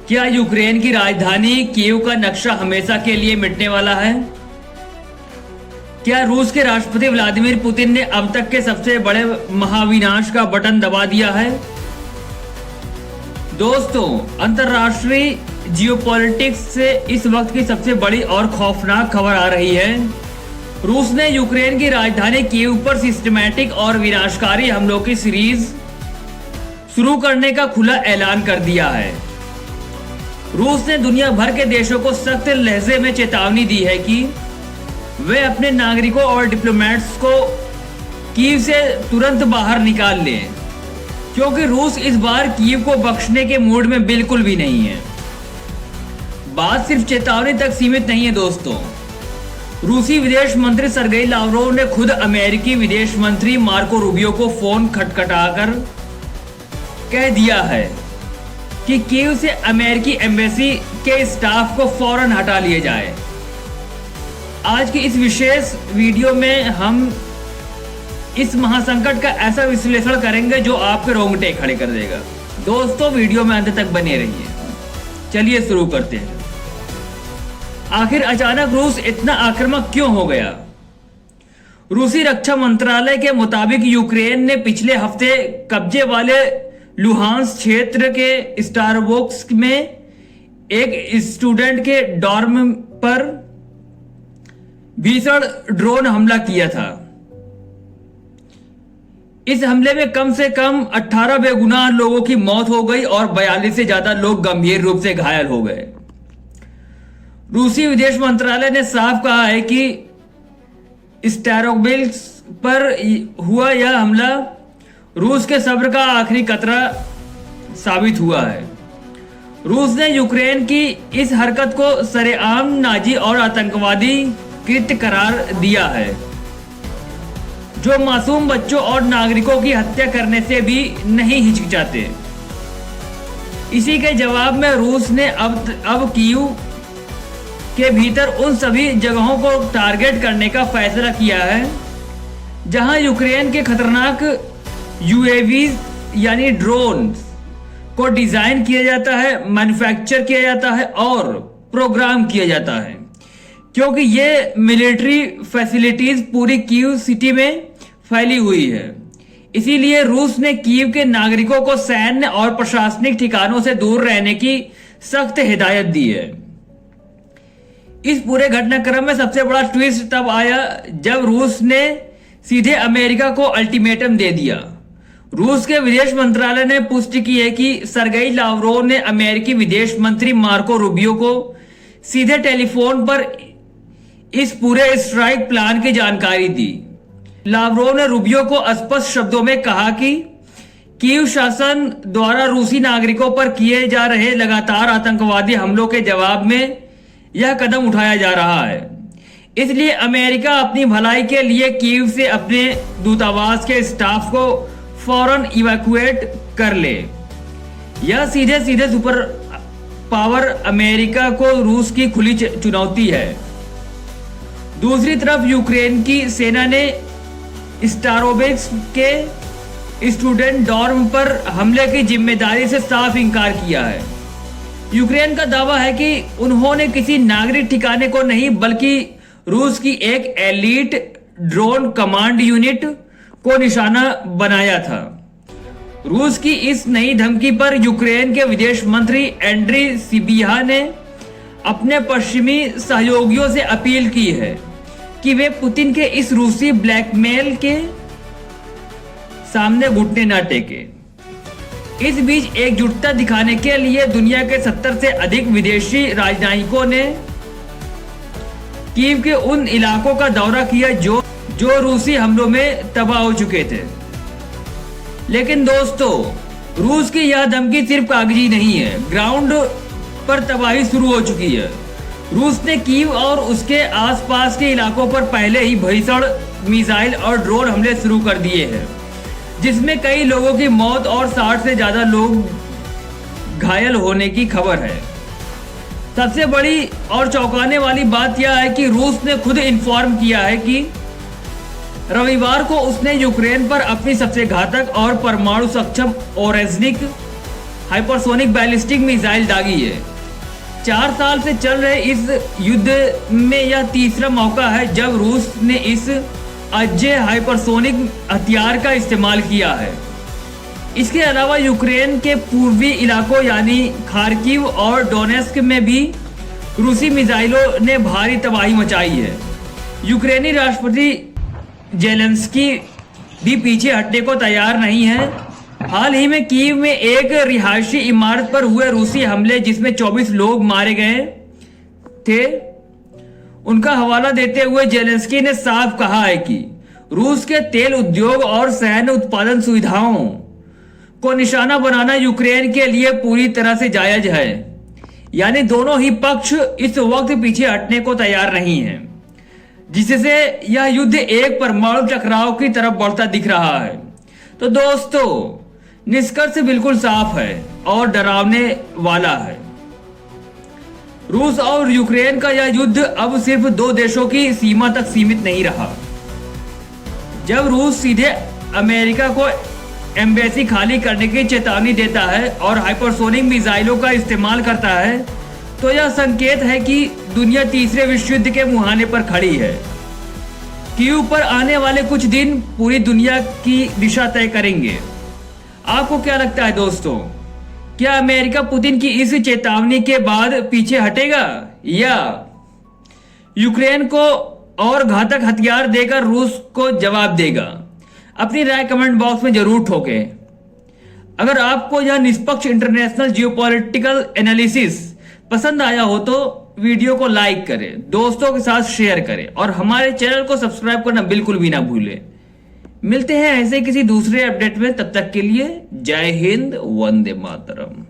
क्या यूक्रेन की राजधानी कीव का नक्शा हमेशा के लिए मिटने वाला है? क्या रूस के राष्ट्रपति व्लादिमीर पुतिन ने अब तक के सबसे बड़े महाविनाश का बटन दबा दिया है? दोस्तों, अंतर्राष्ट्रीय जियोपॉलिटिक्स से इस वक्त की सबसे बड़ी और खौफनाक खबर आ रही है। रूस ने यूक्रेन की राजधानी कीव पर सिस्टमैटिक और विनाशकारी हमलों की सीरीज शुरू करने का खुला ऐलान कर दिया है। रूस ने दुनिया भर के देशों को सख्त लहजे में चेतावनी दी है कि वे अपने नागरिकों और डिप्लोमेट्स को कीव से तुरंत बाहर निकाल लें, क्योंकि रूस इस बार कीव को बख्शने के मूड में बिल्कुल भी नहीं है। बात सिर्फ चेतावनी तक सीमित नहीं है दोस्तों। रूसी विदेश मंत्री सरगेई लावरोव ने खुद अमेरिकी विदेश मंत्री मार्को रूबियो को फोन खटखटाकर कह दिया है कि कीव से अमेरिकी एम्बेसी के स्टाफ को फौरन हटा लिया जाए। आज की इस विशेष वीडियो में हम इस महासंकट का ऐसा विश्लेषण करेंगे जो आपके रोंगटे खड़े कर देगा। दोस्तों, वीडियो में अंत तक बने रहिए। चलिए शुरू करते हैं। आखिर अचानक रूस इतना आक्रामक क्यों हो गया? रूसी रक्षा मंत्रालय के मुताबिक यूक्रेन ने पिछले हफ्ते कब्जे वाले लुहांस क्षेत्र के स्टारबोक्स में एक स्टूडेंट के डॉर्म पर भीषण ड्रोन हमला किया था। इस हमले में कम से कम 18 बेगुनाह लोगों की मौत हो गई और 42 से ज्यादा लोग गंभीर रूप से घायल हो गए। रूसी विदेश मंत्रालय ने साफ कहा है कि स्टारोबिल्स पर हुआ यह हमला रूस के सब्र का आखिरी कतरा साबित हुआ है। रूस ने यूक्रेन की इस हरकत को सरेआम नाजी और आतंकवादी कृत्य करार दिया है, जो मासूम बच्चों और नागरिकों की हत्या करने से भी नहीं हिचकिचाते। इसी के जवाब में रूस ने अब कीव के भीतर उन सभी जगहों को टारगेट करने का फैसला किया है जहां यूक्रेन के खतरनाक यूएवीज यानी ड्रोन को डिजाइन किया जाता है, मैन्युफैक्चर किया जाता है और प्रोग्राम किया जाता है, क्योंकि ये मिलिट्री फैसिलिटीज पूरी कीव सिटी में फैली हुई है। इसीलिए रूस ने कीव के नागरिकों को सैन्य और प्रशासनिक ठिकानों से दूर रहने की सख्त हिदायत दी है। इस पूरे घटनाक्रम में सबसे बड़ा ट्विस्ट तब आया जब रूस ने सीधे अमेरिका को अल्टीमेटम दे दिया। रूस के विदेश मंत्रालय ने पुष्टि की है कि सरगेई लावरोव ने अमेरिकी विदेश मंत्री मार्को रूबियो को सीधे टेलीफोन पर इस पूरे स्ट्राइक प्लान की जानकारी दी। लावरोव ने रूबियो को स्पष्ट शब्दों में कहा कि कीव शासन द्वारा रूसी नागरिकों पर किए जा रहे लगातार आतंकवादी हमलों के जवाब में यह कदम उठाया जा रहा है। इसलिए अमेरिका अपनी भलाई के लिए कीव से अपने दूतावास के स्टाफ को फौरन इवैक्यूएट कर ले। यह सीधे सीधे सुपर पावर अमेरिका को रूस की खुली चुनौती है। दूसरी तरफ यूक्रेन की सेना ने स्टारोबिल्स के स्टूडेंट डॉर्म पर हमले की जिम्मेदारी से साफ इनकार किया है। यूक्रेन का दावा है कि उन्होंने किसी नागरिक ठिकाने को नहीं बल्कि रूस की एक एलीट ड्रोन कमांड यूनिट को निशाना बनाया था। रूस की इस नई धमकी पर यूक्रेन के विदेश मंत्री एंड्री सिबिहा ने अपने पश्चिमी सहयोगियों से अपील की है कि वे पुतिन के इस रूसी ब्लैकमेल के सामने घुटने न टेके। इस बीच एकजुटता दिखाने के लिए दुनिया के 70 से अधिक विदेशी राजनयिकों ने कीव के उन इलाकों का दौरा किया जो रूसी हमलों में तबाह हो चुके थे। लेकिन दोस्तों, रूस की यह धमकी सिर्फ कागजी नहीं है, ग्राउंड पर तबाही शुरू हो चुकी है। रूस ने कीव और उसके आसपास के इलाकों पर पहले ही भीषण मिसाइल और ड्रोन हमले शुरू कर दिए हैं, जिसमें कई लोगों की मौत और 60 से ज्यादा लोग घायल होने की खबर है। सबसे बड़ी और चौंकाने वाली बात यह है कि रूस ने खुद इन्फॉर्म किया है कि रविवार को उसने यूक्रेन पर अपनी सबसे घातक और परमाणु सक्षम ओरेज़निक हाइपरसोनिक बैलिस्टिक मिसाइल दागी है। 4 साल से चल रहे इस युद्ध में यह तीसरा मौका है जब रूस ने इस अजेय हाइपरसोनिक हथियार का इस्तेमाल किया है। इसके अलावा यूक्रेन के पूर्वी इलाकों यानी खार्किव और डोनेस्क में भी रूसी मिसाइलों ने भारी तबाही मचाई है। यूक्रेनी राष्ट्रपति जेलेंस्की भी पीछे हटने को तैयार नहीं है। हाल ही में कीव में एक रिहायशी इमारत पर हुए रूसी हमले जिसमें 24 लोग मारे गए थे, उनका हवाला देते हुए जेलेंस्की ने साफ कहा है कि रूस के तेल उद्योग और सैन्य उत्पादन सुविधाओं को निशाना बनाना यूक्रेन के लिए पूरी तरह से जायज है। यानी दोनों ही पक्ष इस वक्त पीछे हटने को तैयार नहीं हैं, जिससे यह युद्ध एक परमाणु टकराव की तरफ बढ़ता दिख रहा है। तो दोस्तों, निष्कर्ष बिल्कुल साफ है और डरावने वाला है। रूस और यूक्रेन का यह युद्ध अब सिर्फ 2 देशों की सीमा तक सीमित नहीं रहा। जब रूस सीधे अमेरिका को एम्बेसी खाली करने की चेतावनी देता है और हाइपरसोनिक मिसाइलों का इस्तेमाल करता है, तो यह संकेत है कि दुनिया तीसरे विश्व युद्ध के मुहाने पर खड़ी है। कीव पर आने वाले कुछ दिन पूरी दुनिया की दिशा तय करेंगे। आपको क्या लगता है दोस्तों, क्या अमेरिका पुतिन की इस चेतावनी के बाद पीछे हटेगा या यूक्रेन को और घातक हथियार देकर रूस को जवाब देगा? अपनी राय कमेंट बॉक्स में जरूर ठोकें। अगर आपको यह निष्पक्ष इंटरनेशनल जियोपॉलिटिकल एनालिसिस पसंद आया हो तो वीडियो को लाइक करें, दोस्तों के साथ शेयर करें और हमारे चैनल को सब्सक्राइब करना बिल्कुल भी ना भूलें। मिलते हैं ऐसे किसी दूसरे अपडेट में, तब तक के लिए जय हिंद, वंदे मातरम।